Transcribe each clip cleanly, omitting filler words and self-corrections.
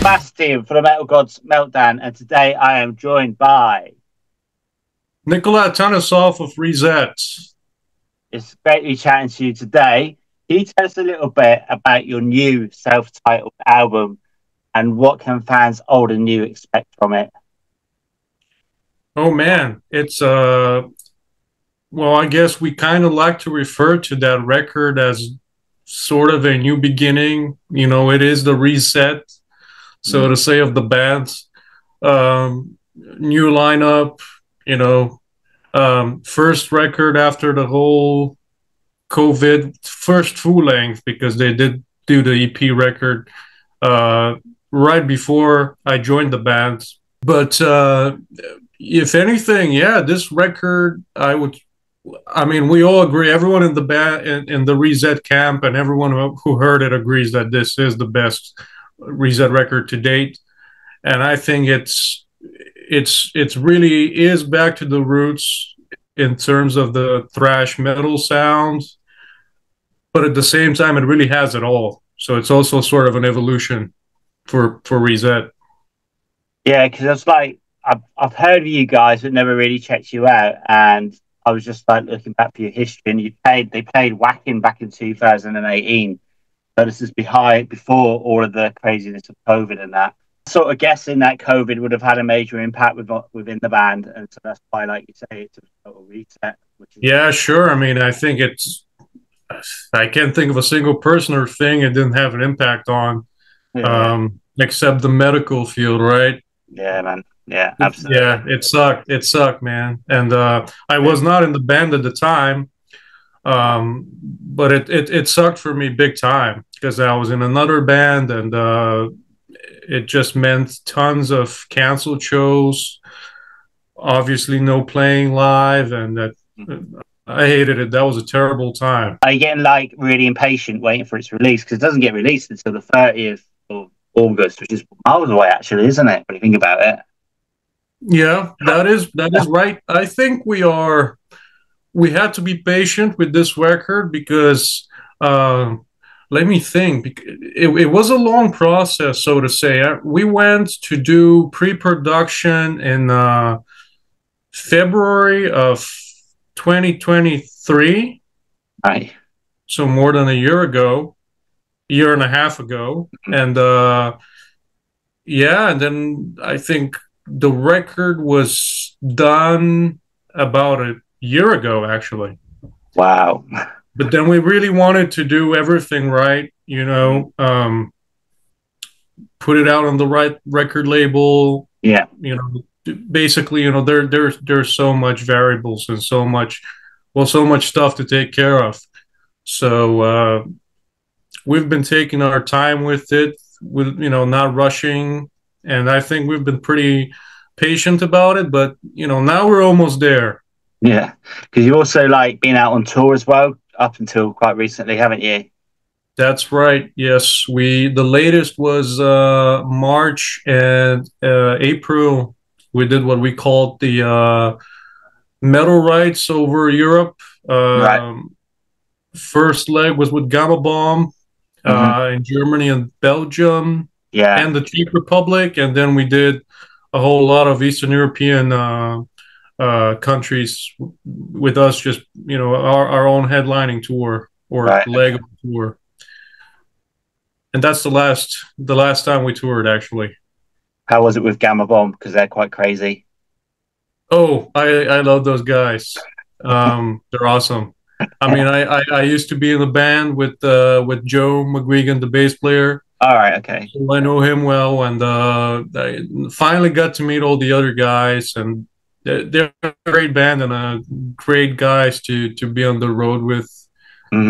Sebastian for the Metal Gods Meltdown, and today I am joined by. Nikolay of Rezet. It's great to be chatting to you today. Can you tell us a little bit about your new self-titled album and what can fans old and new expect from it? Oh man, it's well, I guess we kind of like to refer to that record as sort of a new beginning. It is the reset, so to say, of the band. New lineup, first record after the whole COVID, first full length because they did do the EP record right before I joined the band. But if anything, yeah, this record, I mean, we all agree, everyone in the band, in the Rezet camp and everyone who heard it agrees that this is the best Rezet record to date. And I think it's really is back to the roots in terms of the thrash metal sound, but at the same time, it really has it all. So it's also sort of an evolution for Rezet. Yeah, because it's like I've heard of you guys, but never really checked you out, and I was just like looking back for your history, and they played Whacking back in 2018. So this is before all of the craziness of COVID and that. Sort of guessing that COVID would have had a major impact within the band, and so that's why, like you say, it's a total reset. Yeah, sure. I mean, I can't think of a single person or thing it didn't have an impact on, except the medical field, right? Yeah, man. Yeah, absolutely. Yeah, it sucked. It sucked, man. And I was not in the band at the time, but it sucked for me big time because I was in another band, and it just meant tons of canceled shows. Obviously, no playing live, and that I hated it. That was a terrible time. Are you getting like really impatient waiting for its release? Because it doesn't get released until the 30th of August, which is miles away, actually, isn't it? When you think about it. Yeah, that is right. I think we had to be patient with this record because let me think. It was a long process, so to say. We went to do pre-production in February of 2023. Right. So more than a year ago, year and a half ago. And yeah, and then I think the record was done about a year ago, actually. Wow. But then we really wanted to do everything right, put it out on the right record label. Yeah. Basically, there's so much variables and so much stuff to take care of. So we've been taking our time with it, with not rushing, and I think we've been pretty patient about it. But now we're almost there. Yeah, because you've also like been out on tour as well up until quite recently, haven't you? That's right. Yes, the latest was March and April. We did what we called the metal rights over Europe. Right. First leg was with Gamma Bomb in Germany and Belgium, and the Czech Republic, and then we did a whole lot of Eastern European countries with us, just our own headlining tour or leg of tour. And that's the last time we toured, actually. How was it with Gamma Bomb? Because they're quite crazy. Oh, I love those guys. They're awesome. I mean, I used to be in the band with Joe McGuigan, the bass player. All right, okay. So I know him well, and I finally got to meet all the other guys, and they're a great band and great guys to be on the road with.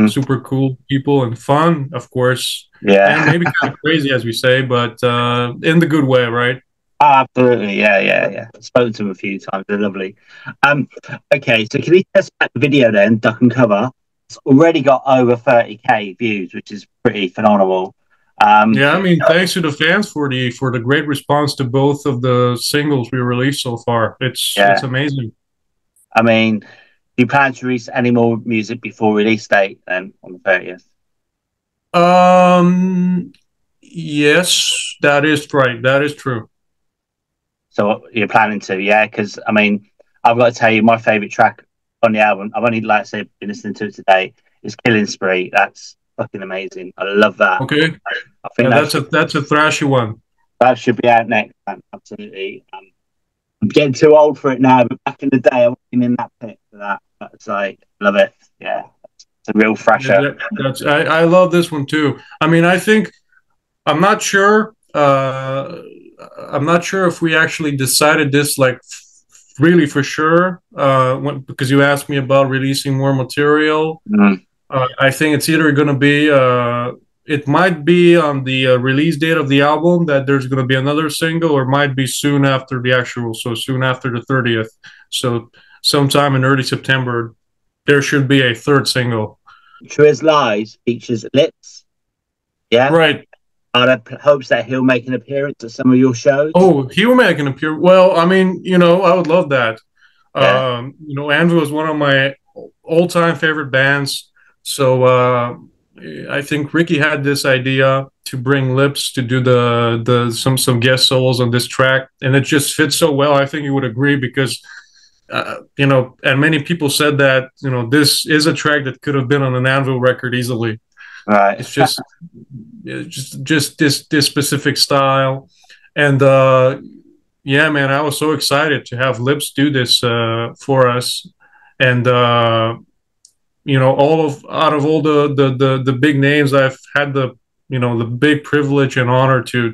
Super cool people and fun, of course. Yeah. And maybe kind of crazy, as we say, but in the good way, right? Absolutely. Yeah. I've spoken to them a few times. They're lovely. Okay, so can you test out the video then, Duck and Cover? It's already got over 30K views, which is pretty phenomenal. Yeah, I mean, thanks to the fans for the great response to both of the singles we released so far. It's amazing. I mean, do you plan to release any more music before release date then on the 30th? Yes, that is right. That is true. So you're planning to, yeah? Because I mean, I've got to tell you, my favorite track on the album, I've only, like I said, been listening to it today, is Killing Spree. That's fucking amazing. I love that. Okay. I think Yeah, that should, that's a thrashy one. that should be out next, man. Absolutely. I'm getting too old for it now, but back in the day, I wasn't in that pit for that. That's like, love it. Yeah, it's a real Yeah, fresher. that's I love this one too. I mean, I think I'm not sure. I'm not sure if we actually decided this like really for sure. Because you asked me about releasing more material. Mm, I think it's either going to be. It might be on the release date of the album that there's going to be another single, or might be soon after the actual. So soon after the 30th. So sometime in early September, there should be a third single. True as Lies features Lips. Yeah. Right. Are there hopes that he'll make an appearance at some of your shows? Oh, he will make an appear. Well, I mean, I would love that. Yeah. Anvil is one of my all-time favorite bands. So I think Ricky had this idea to bring Lips to do the some guest solos on this track, and it just fits so well. I think you would agree because and many people said that this is a track that could have been on an Anvil record easily. Right. It's just just this specific style, and yeah, man, I was so excited to have Lips do this for us, and all of out of all the big names I've had the big privilege and honor to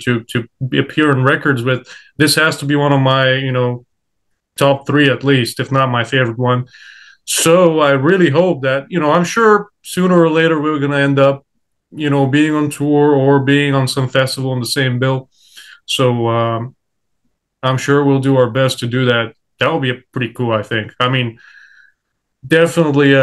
appear in records with, this has to be one of my top three at least, if not my favorite one. So I really hope that I'm sure sooner or later we're gonna end up being on tour or being on some festival in the same bill. So I'm sure we'll do our best to do that. That would be pretty cool, I think. I mean, definitely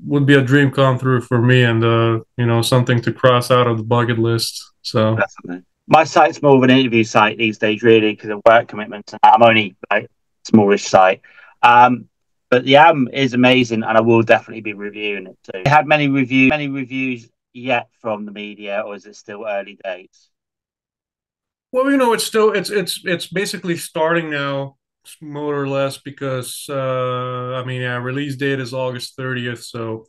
would be a dream come through for me, and something to cross out of the bucket list. So Definitely. My site's more of an interview site these days, really, because of work commitments. I'm only like smallish site. Um, but the album is amazing, and I will definitely be reviewing it too. Had many reviews yet from the media, or is it still early days? well, it's still it's basically starting now, more or less, because I mean, yeah, release date is August 30th, so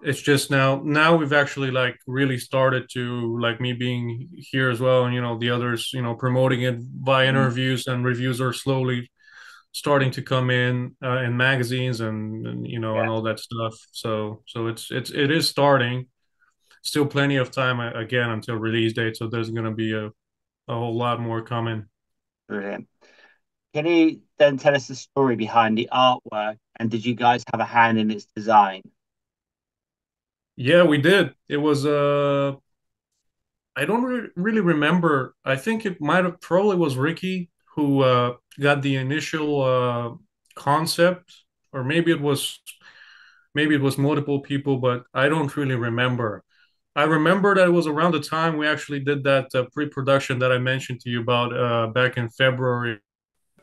it's just now we've actually like really started to, like, me being here as well, and the others promoting it by Mm, interviews, and reviews are slowly starting to come in magazines, and yeah, all that stuff. So it is starting. Still plenty of time again until release date, so there's going to be a whole lot more coming. brilliant. Can you then tell us the story behind the artwork, and did you guys have a hand in its design? Yeah, we did. It was I don't really remember. I think it might have probably was Ricky who got the initial concept, or maybe it was multiple people, but I don't really remember. I remember that it was around the time we actually did that pre-production that I mentioned to you about back in February.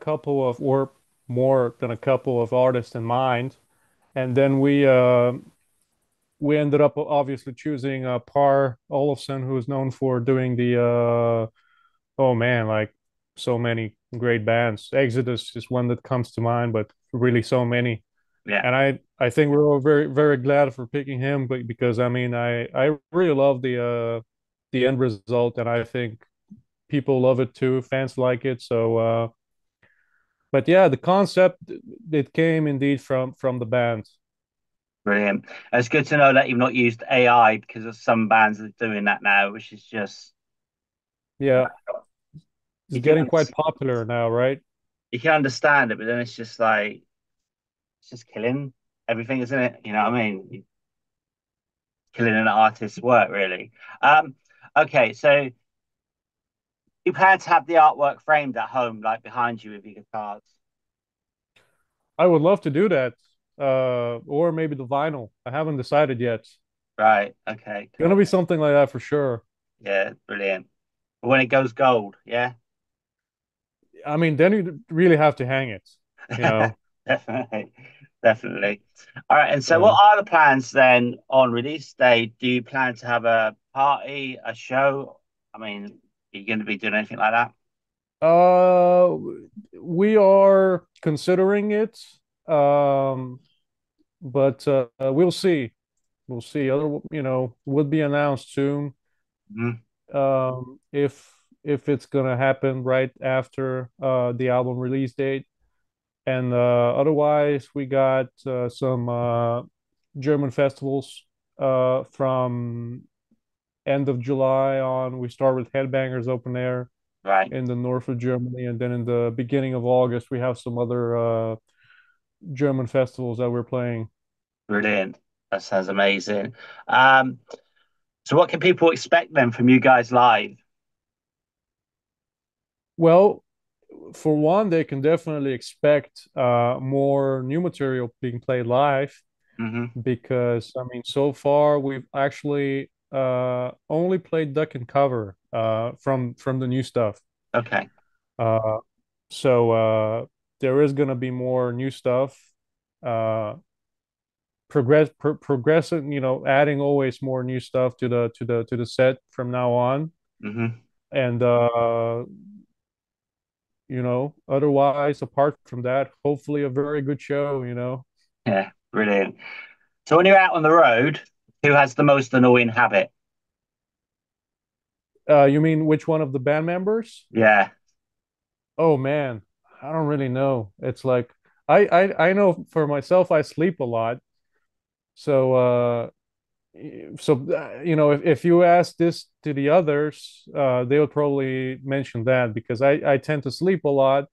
A couple of, or more than a couple of artists in mind, and then we ended up obviously choosing Par Olofsson, who is known for doing the oh man, like so many great bands. Exodus is one that comes to mind, but really so many. Yeah, And I think we're all very very glad for picking him, but because I mean I really love the end result, and I think people love it too. Fans like it. So but yeah, the concept, it came indeed from the band. brilliant. It's good to know that you've not used AI because of some bands are doing that now, which is just Yeah, it's you can getting quite popular now, right? you can understand it, but then it's just like it's just killing everything, isn't it? You know what I mean? Killing an artist's work, really. Um, okay, so you plan to have the artwork framed at home, like behind you with your guitars, I would love to do that. Or maybe the vinyl. I haven't decided yet. right? Okay, Gonna cool. be something like that for sure. Yeah, brilliant. But when it goes gold, yeah, I mean, then you really have to hang it, you know. definitely, definitely. All right, and so what So are the plans then on release day? Do you plan to have a party, a show? I mean, Are you going to be doing anything like that? Uh, we are considering it, um, but we'll see. We'll see. Other, would be announced soon. Mhm. If it's gonna happen right after the album release date, and otherwise we got some German festivals from end of July on. We start with Headbangers Open Air Right. in the north of Germany, and then in the beginning of August we have some other German festivals that we're playing. Brilliant. That sounds amazing. Um, so what can people expect then from you guys live? Well, for one, they can definitely expect more new material being played live Hmm. because I mean, so far we've actually only played duck and cover from the new stuff. Okay. Uh, so there is gonna be more new stuff. Uh, progressing, adding always more new stuff to the set from now on, Hmm. and otherwise, apart from that, hopefully a very good show. Yeah, brilliant. So when you're out on the road, who has the most annoying habit? You mean which one of the band members? Yeah. Oh man, I don't really know. It's like I know for myself, I sleep a lot. So if you ask this to the others, they would probably mention that because I tend to sleep a lot,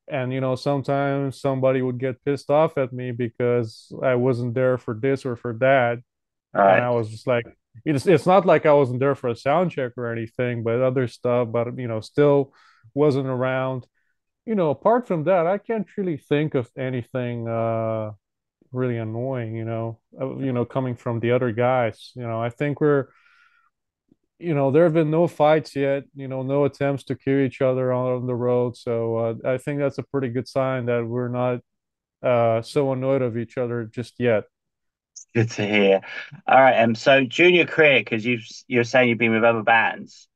and sometimes somebody would get pissed off at me because I wasn't there for this or for that, All and right. I was just like, it's not like I wasn't there for a sound check or anything, but other stuff, but still wasn't around. Apart from that, I can't really think of anything really annoying, coming from the other guys. I think there have been no fights yet, no attempts to kill each other on the road. So I think that's a pretty good sign that we're not so annoyed of each other just yet. Good to hear. All right. So junior career, because you're saying you've been with other bands.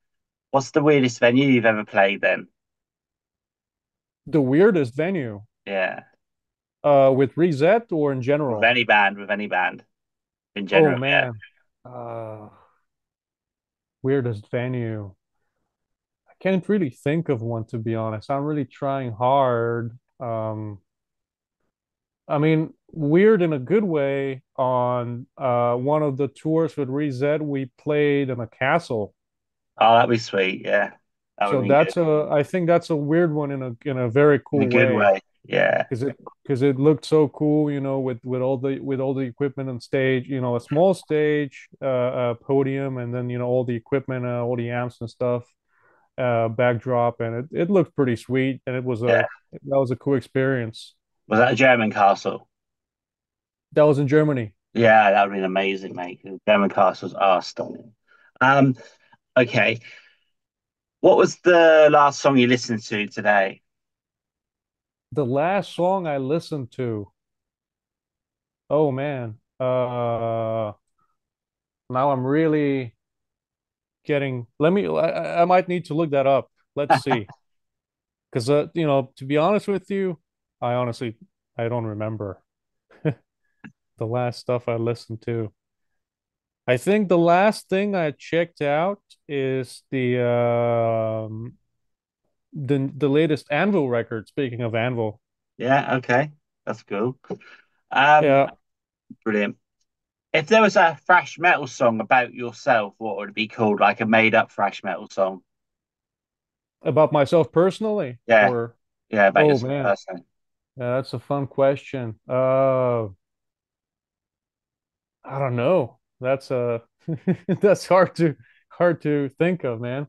What's the weirdest venue you've ever played then? The weirdest venue, Yeah. with Rezet or in general? With any band in Oh general. Yeah. man, uh, weirdest venue. I can't really think of one, to be honest. I'm really trying hard. I mean, weird in a good way. On one of the tours with Rezet, we played in a castle. Oh, that'd be sweet. Yeah. That would So be good. I think that's a weird one in a very In a cool good way way. Yeah. because it looked so cool, with all the equipment on stage, a small stage, podium, and then all the equipment, all the amps and stuff, backdrop, and it looked pretty sweet, and Yeah. that was a cool experience. Was that a German castle? That was in Germany. Yeah, that would have been amazing, mate. 'Cause German castles are stunning. Um, okay. What was the last song you listened to today? The last song I listened to, oh man, now I'm really getting. Let me. I might need to look that up. Let's see, because to be honest with you, I don't remember the last stuff I listened to. I think the last thing I checked out is the latest Anvil record. Speaking of Anvil, Yeah, okay. That's cool. Um, yeah, brilliant. If there was a thrash metal song about yourself, what would it be called? Like a made up thrash metal song? about myself personally, Yeah, or yeah, about oh yourself man, personally. yeah, that's a fun question. I don't know. That's that's hard to think of, man.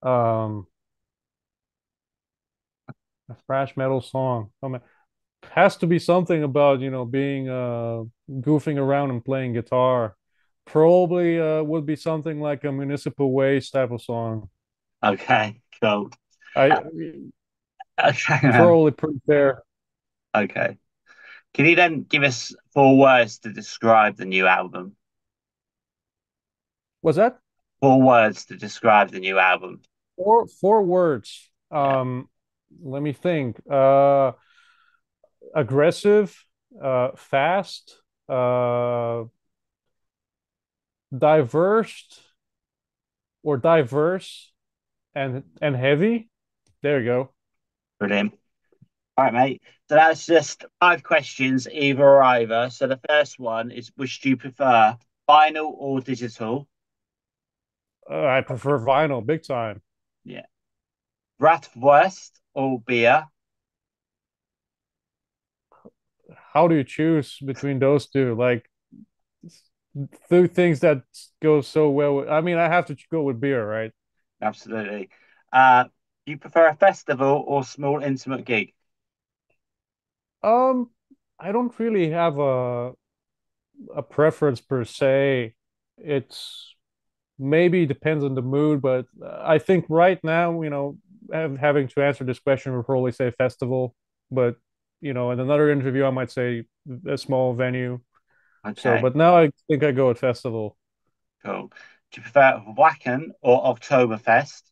Um, a thrash metal song. Oh man, has to be something about being goofing around and playing guitar. Probably would be something like a Municipal Waste type of song. Okay, cool. I Uh, okay, man. probably pretty fair. Okay. Can you then give us 4 words to describe the new album? Was that? Four words to describe the new album. Four words. Yeah, Let me think. Aggressive, fast, uh, diverse diverse and heavy. There you go. brilliant. All right, mate. So that's just five questions, either or either. So the first one is, which do you prefer, vinyl or digital? I prefer vinyl, big time. Yeah. Bratwurst or beer? How do you choose between those two? Like two things that go so well. I mean, I have to go with beer, right? Absolutely. Do you prefer a festival or small intimate gig? Um, I don't really have a preference per se. It's maybe depends on the mood, but I think right now, having to answer this question, would probably say festival. But in another interview, I might say a small venue. So, Okay, but now I think I go with festival. cool. Do you prefer Wacken or Oktoberfest?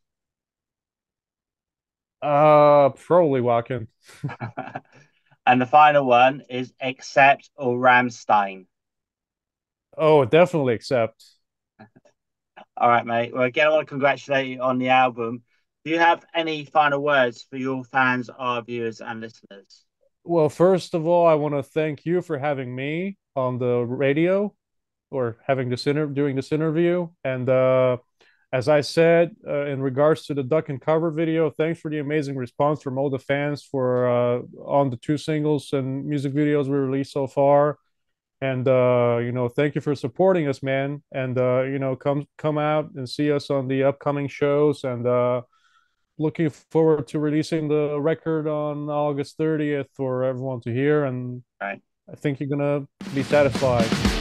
Probably walking. And the final one is Accept or Ramstein. Oh, definitely accept. All right, mate. Well, again, I want to congratulate you on the album. Do you have any final words for your fans, our viewers, and listeners? Well, first of all, I want to thank you for having me on the radio or having doing this interview. And as I said, in regards to the duck and cover video, thanks for the amazing response from all the fans for on the two singles and music videos we released so far. And thank you for supporting us, man. And come out and see us on the upcoming shows. And looking forward to releasing the record on August 30th for everyone to hear. And Right. I think you're gonna be satisfied.